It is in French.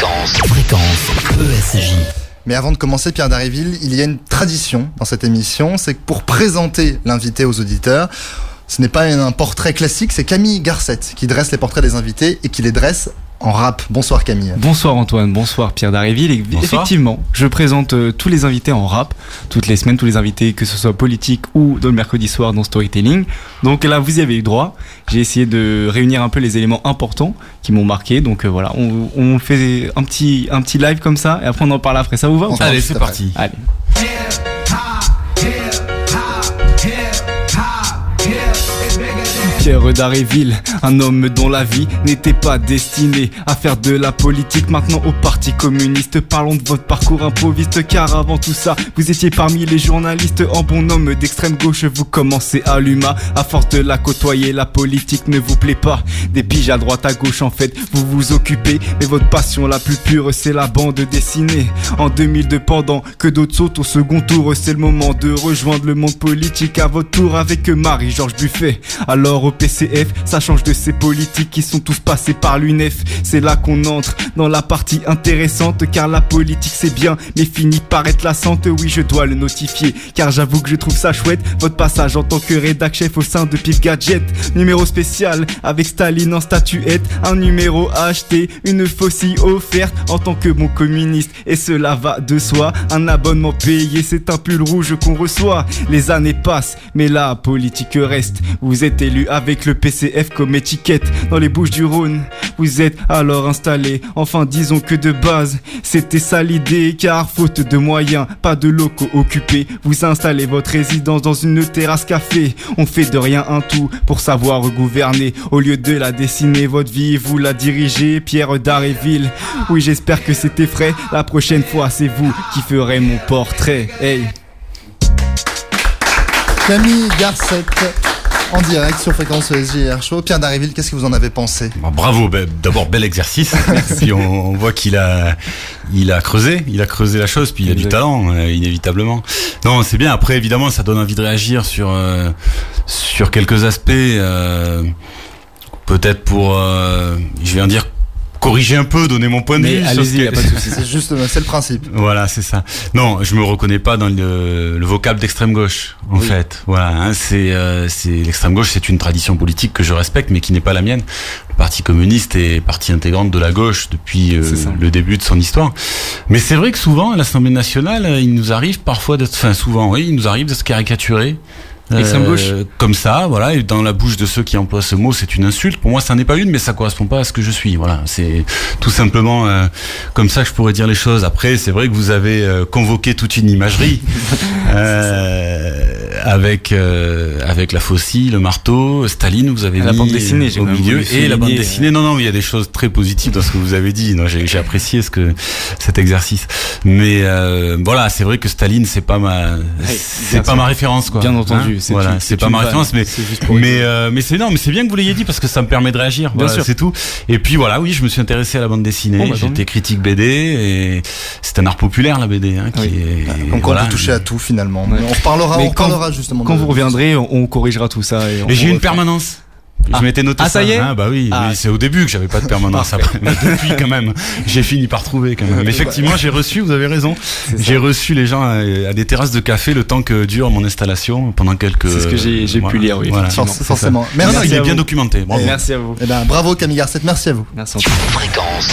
Fréquence ESJ. Mais avant de commencer, Pierre Dharréville, il y a une tradition dans cette émission, c'est que pour présenter l'invité aux auditeurs, ce n'est pas un portrait classique, c'est Camille Garcette qui dresse les portraits des invités et qui les dresse en rap. Bonsoir Camille. Bonsoir Antoine, bonsoir Pierre Dharréville. Et bonsoir. Effectivement, je présente tous les invités en rap, toutes les semaines, tous les invités, que ce soit politique ou dans le mercredi soir dans Storytelling. Donc là, vous y avez eu droit. J'ai essayé de réunir un peu les éléments importants qui m'ont marqué. Donc voilà, on fait un petit live comme ça et après on en parle après. Ça vous va? Allez, c'est parti. Allez. Pierre Dharréville, un homme dont la vie n'était pas destinée à faire de la politique. Maintenant au parti communiste, parlons de votre parcours improviste, car avant tout ça, vous étiez parmi les journalistes. En bon homme d'extrême gauche, vous commencez à l'UMA. À force de la côtoyer, la politique ne vous plaît pas. Des piges à droite à gauche, en fait, vous vous occupez. Mais votre passion la plus pure, c'est la bande dessinée. En 2002, pendant que d'autres sautent au second tour, c'est le moment de rejoindre le monde politique à votre tour avec Marie-Georges Buffet. Alors au PCF, ça change de ces politiques qui sont tous passés par l'UNEF. C'est là qu'on entre dans la partie intéressante, car la politique c'est bien mais finit par être lassante. Oui, je dois le notifier car j'avoue que je trouve ça chouette, votre passage en tant que rédac chef au sein de Pif Gadget. Numéro spécial avec Staline en statuette, un numéro acheté, une faucille offerte en tant que bon communiste, et cela va de soi. Un abonnement payé, c'est un pull rouge qu'on reçoit. Les années passent mais la politique reste. Vous êtes élu avec le PCF comme étiquette dans les Bouches-du-Rhône. Vous êtes alors installé, enfin disons que de base c'était ça l'idée, car faute de moyens, pas de locaux occupés, vous installez votre résidence dans une terrasse café. On fait de rien un tout pour savoir gouverner. Au lieu de la dessiner, votre vie vous la dirigez. Pierre Dharréville, oui j'espère que c'était frais. La prochaine fois c'est vous qui ferez mon portrait. Hey. Camille Garcette en direct sur Fréquence ESJ Air Show. Pierre Dharréville, qu'est-ce que vous en avez pensé? Bravo, d'abord bel exercice. Puis on voit qu'il a creusé la chose, puis il a du talent, inévitablement. Non, c'est bien. Après, évidemment, ça donne envie de réagir sur quelques aspects. Peut-être pour, je vais en dire, corriger un peu, donner mon point de vue. Allez-y, y a pas de souci. C'est le principe. Voilà, c'est ça. Non, je me reconnais pas dans le vocable d'extrême gauche, en fait. Voilà, hein, c'est l'extrême gauche, c'est une tradition politique que je respecte, mais qui n'est pas la mienne. Le Parti communiste est partie intégrante de la gauche depuis le début de son histoire. Mais c'est vrai que souvent, à l'Assemblée nationale, il nous arrive parfois il nous arrive de se caricaturer. L'extrême gauche. Comme ça, voilà, et dans la bouche de ceux qui emploient ce mot, c'est une insulte. Pour moi, ça n'est pas une, mais ça correspond pas à ce que je suis. Voilà, c'est tout simplement comme ça que je pourrais dire les choses. Après, c'est vrai que vous avez convoqué toute une imagerie avec la faucille, le marteau, Staline. Vous avez mis la bande dessinée, au milieu et la bande dessinée. Non, mais il y a des choses très positives dans ce que vous avez dit. Non, j'ai apprécié cet exercice. Mais voilà, c'est vrai que Staline, c'est pas ma référence, quoi. Bien entendu. Voilà, c'est pas ma référence, mais c'est bien que vous l'ayez dit parce que ça me permet de réagir. Voilà, c'est tout. Et puis voilà, oui, je me suis intéressé à la bande dessinée. J'étais critique BD et c'est un art populaire, la BD, hein, qui est. Donc on peut toucher à tout finalement. Ouais. On reparlera justement. Quand vous reviendrez, on corrigera tout ça. Et j'ai eu une permanence. Je m'étais noté ça. Ça y est? Bah oui, c'est au début que j'avais pas de permanence. Après, mais depuis quand même, j'ai fini par trouver quand même. Mais effectivement, j'ai reçu, vous avez raison, j'ai reçu les gens à des terrasses de café le temps que dure mon installation pendant quelques. C'est ce que j'ai pu lire, oui. Voilà. Forcément. Merci. Il est bien documenté. Bravo. Merci à vous. Bravo Camille Garcette, merci à vous. Merci. Fréquence